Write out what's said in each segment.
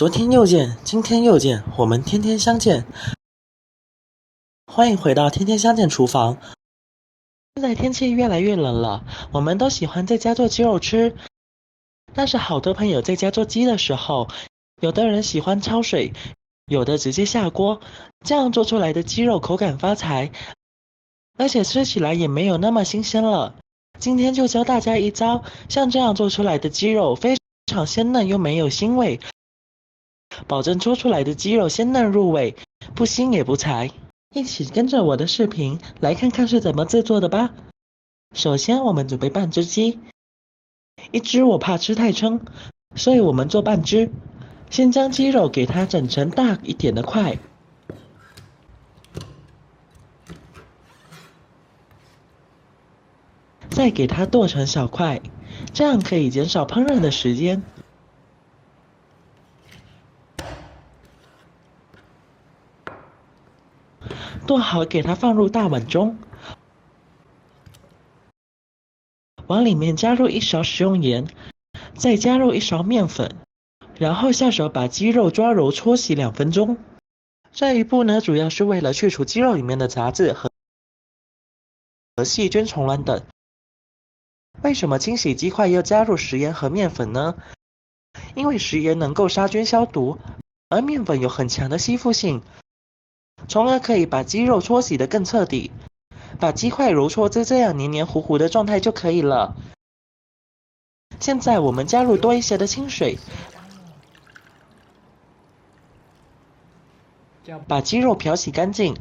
昨天又见，今天又见，我们天天相见。欢迎回到天天相见厨房。现在天气越来越冷了，我们都喜欢在家做鸡肉吃。但是好多朋友在家做鸡的时候，有的人喜欢焯水，有的直接下锅，这样做出来的鸡肉口感发财，而且吃起来也没有那么新鲜了。今天就教大家一招，像这样做出来的鸡肉非常鲜嫩又没有腥味，保证做出来的鸡肉鲜嫩入味，不腥也不柴。一起跟着我的视频来看看是怎么制作的吧。首先我们准备半只鸡，一只我怕吃太撑，所以我们做半只。先将鸡肉给它整成大一点的块，再给它剁成小块，这样可以减少烹饪的时间。剁好给它放入大碗中，往里面加入1勺食用盐，再加入1勺面粉，然后下手把鸡肉抓揉搓洗2分钟。这一步呢，主要是为了去除鸡肉里面的杂质和细菌、虫卵等。为什么清洗鸡块要加入食盐和面粉呢？因为食盐能够杀菌消毒，而面粉有很强的吸附性，从而可以把鸡肉搓洗得更彻底。把鸡块揉搓至这样黏黏糊糊的状态就可以了。现在我们加入多一些的清水，把鸡肉漂洗干净，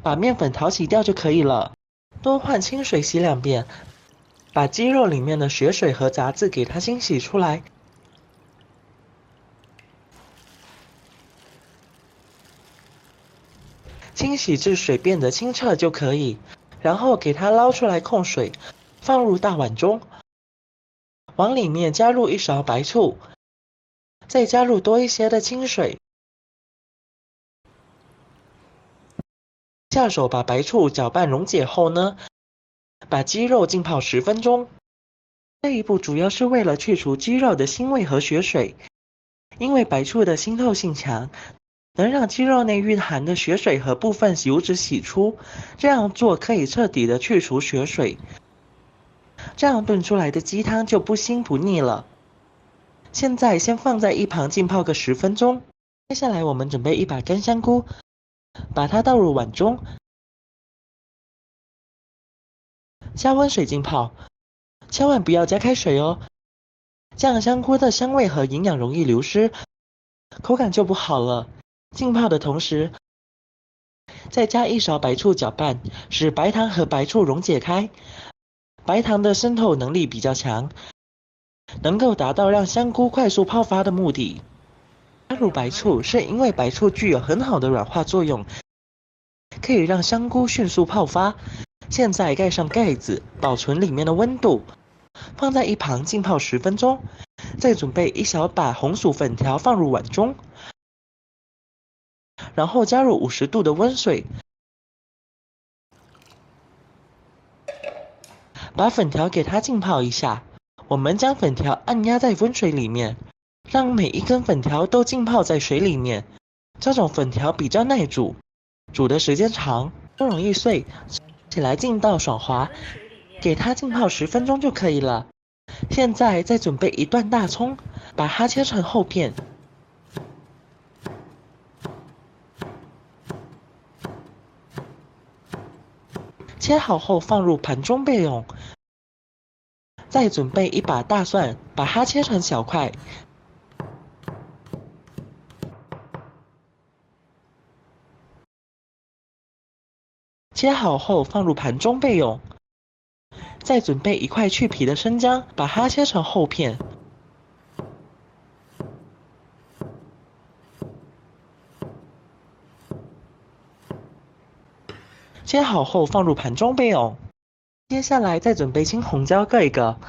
把面粉淘洗掉就可以了。多换清水洗2遍，把鸡肉里面的血水和杂质给它清洗出来。清洗至水变得清澈就可以，然后给它捞出来控水，放入大碗中，往里面加入1勺白醋，再加入多一些的清水，下手把白醋搅拌溶解后呢，把鸡肉浸泡10分钟。这一步主要是为了去除鸡肉的腥味和血水，因为白醋的腥透性强，能让鸡肉内蕴含的血水和部分油脂洗出，这样做可以彻底的去除血水，这样炖出来的鸡汤就不腥不腻了。现在先放在一旁浸泡个10分钟。接下来我们准备一把干香菇，把它倒入碗中，加温水浸泡，千万不要加开水哦，这样香菇的香味和营养容易流失，口感就不好了。浸泡的同时，再加1勺白醋搅拌，使白糖和白醋溶解开。白糖的渗透能力比较强，能够达到让香菇快速泡发的目的。加入白醋是因为白醋具有很好的软化作用，可以让香菇迅速泡发。现在盖上盖子，保存里面的温度，放在一旁浸泡10分钟。再准备1小把红薯粉条放入碗中，然后加入50度的温水，把粉条给它浸泡一下。我们将粉条按压在温水里面，让每一根粉条都浸泡在水里面。这种粉条比较耐煮，煮的时间长，不容易碎，吃起来劲道爽滑。给它浸泡10分钟就可以了。现在再准备1段大葱，把它切成厚片，切好后放入盘中备用。再准备1把大蒜，把它切成小块，切好后放入盘中备用。再准备1块去皮的生姜，把它切成厚片，切好后放入盘中备用。接下来再准备青红椒各1个，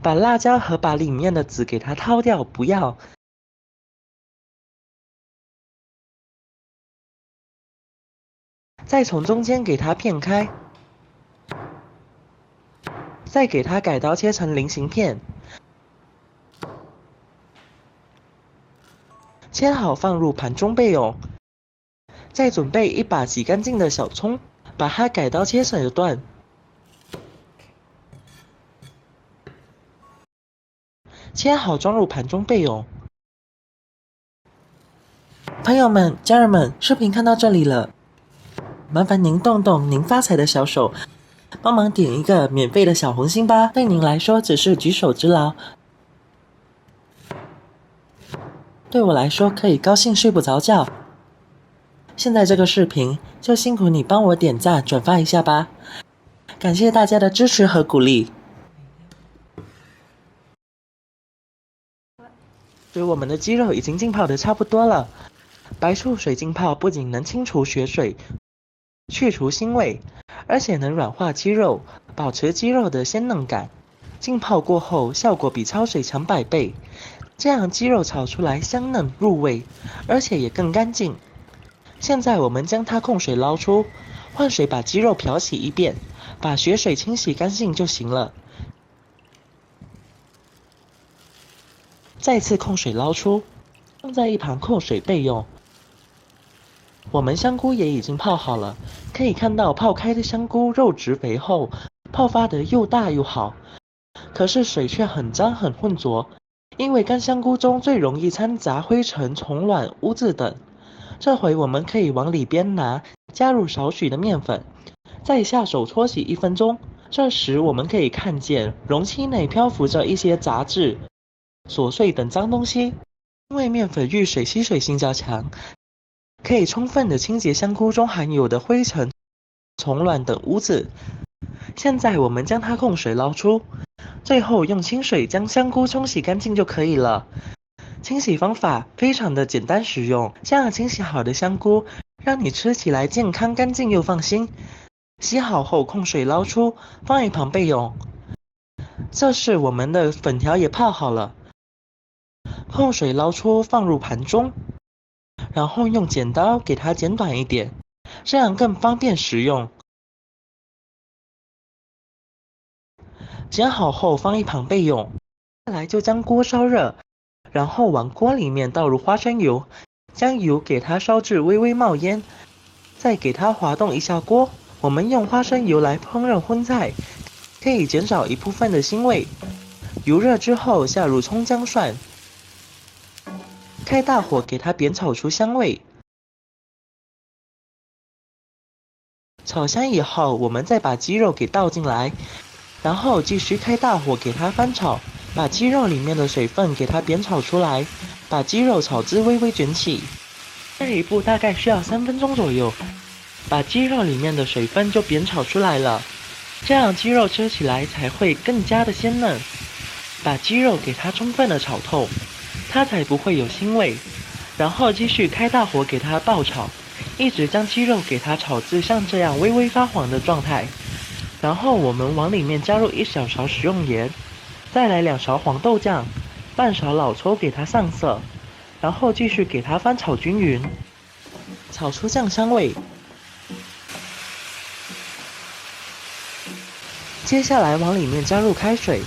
把辣椒和把里面的籽给它掏掉，不要。再从中间给它片开，再给它改刀切成菱形片，切好放入盘中备用。再准备一把洗干净的小葱，把它改刀切成段。切好装入盘中备用。朋友们、家人们，视频看到这里了，麻烦您动动您发财的小手，帮忙点一个免费的小红心吧，对您来说只是举手之劳，对我来说可以高兴睡不着觉。现在这个视频就辛苦你帮我点赞转发一下吧，感谢大家的支持和鼓励。所以我们的鸡肉已经浸泡的差不多了。白醋水浸泡不仅能清除血水、去除腥味，而且能软化鸡肉，保持鸡肉的鲜嫩感。浸泡过后，效果比焯水强100倍，这样鸡肉炒出来香嫩入味，而且也更干净。现在我们将它控水捞出，换水把鸡肉漂洗一遍，把血水清洗干净就行了。再次控水捞出，放在一旁控水备用。我们香菇也已经泡好了，可以看到泡开的香菇肉质肥厚，泡发得又大又好。可是水却很脏很浑浊，因为干香菇中最容易掺杂灰尘、虫卵、污渍等。这回我们可以往里边拿，加入少许的面粉，再下手搓洗1分钟。这时我们可以看见容器内漂浮着一些杂质、琐碎等脏东西，因为面粉遇水吸水性较强，可以充分的清洁香菇中含有的灰尘、虫卵等污渍。现在我们将它控水捞出，最后用清水将香菇冲洗干净就可以了。清洗方法非常的简单实用，这样清洗好的香菇，让你吃起来健康干净又放心。洗好后控水捞出，放一旁备用。这时我们的粉条也泡好了，控水捞出放入盘中，然后用剪刀给它剪短一点，这样更方便食用。剪好后放一旁备用。接下来就将锅烧热，然后往锅里面倒入花生油，将油给它烧至微微冒烟，再给它滑动一下锅。我们用花生油来烹饪荤菜，可以减少一部分的腥味。油热之后下入葱姜蒜，开大火给它煸炒出香味。炒香以后，我们再把鸡肉给倒进来，然后继续开大火给它翻炒，把鸡肉里面的水分给它煸炒出来，把鸡肉炒至微微卷起。这一步大概需要3分钟左右，把鸡肉里面的水分就煸炒出来了，这样鸡肉吃起来才会更加的鲜嫩。把鸡肉给它充分的炒透，它才不会有腥味。然后继续开大火给它爆炒，一直将鸡肉给它炒至像这样微微发黄的状态。然后我们往里面加入1小勺食用盐，再来2勺黄豆酱，半勺老抽给它上色，然后继续给它翻炒均匀，炒出酱香味。接下来往里面加入开水，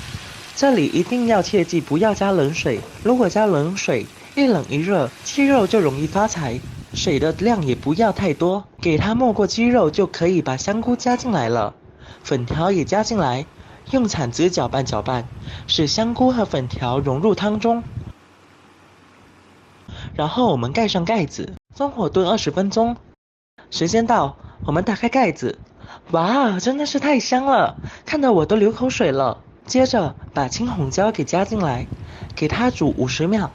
这里一定要切记不要加冷水，如果加冷水，一冷一热，鸡肉就容易发柴。水的量也不要太多，给它没过鸡肉就可以把香菇加进来了，粉条也加进来，用铲子搅拌搅拌，使香菇和粉条融入汤中。然后我们盖上盖子，中火炖20分钟。时间到，我们打开盖子，哇，真的是太香了，看得我都流口水了。接着把青红椒给加进来，给它煮50秒。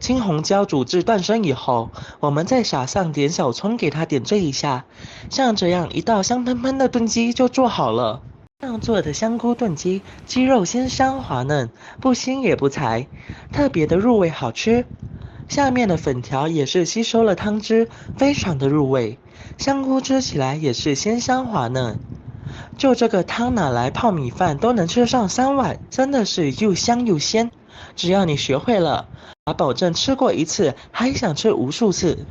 青红椒煮至断生以后，我们再撒上点小葱给它点缀一下，像这样一道香喷喷的炖鸡就做好了。这样做的香菇炖鸡，鸡肉鲜香滑嫩，不腥也不柴，特别的入味好吃。下面的粉条也是吸收了汤汁，非常的入味，香菇吃起来也是鲜香滑嫩。就这个汤拿来泡米饭都能吃上3碗，真的是又香又鲜。只要你学会了，保证吃过1次还想吃无数次。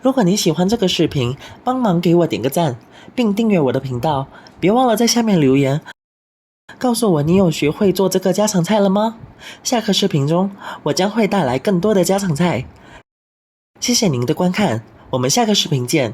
如果你喜欢这个视频，帮忙给我点个赞，并订阅我的频道，别忘了在下面留言，告诉我你有学会做这个家常菜了吗？下课视频中，我将会带来更多的家常菜。谢谢您的观看，我们下个视频见。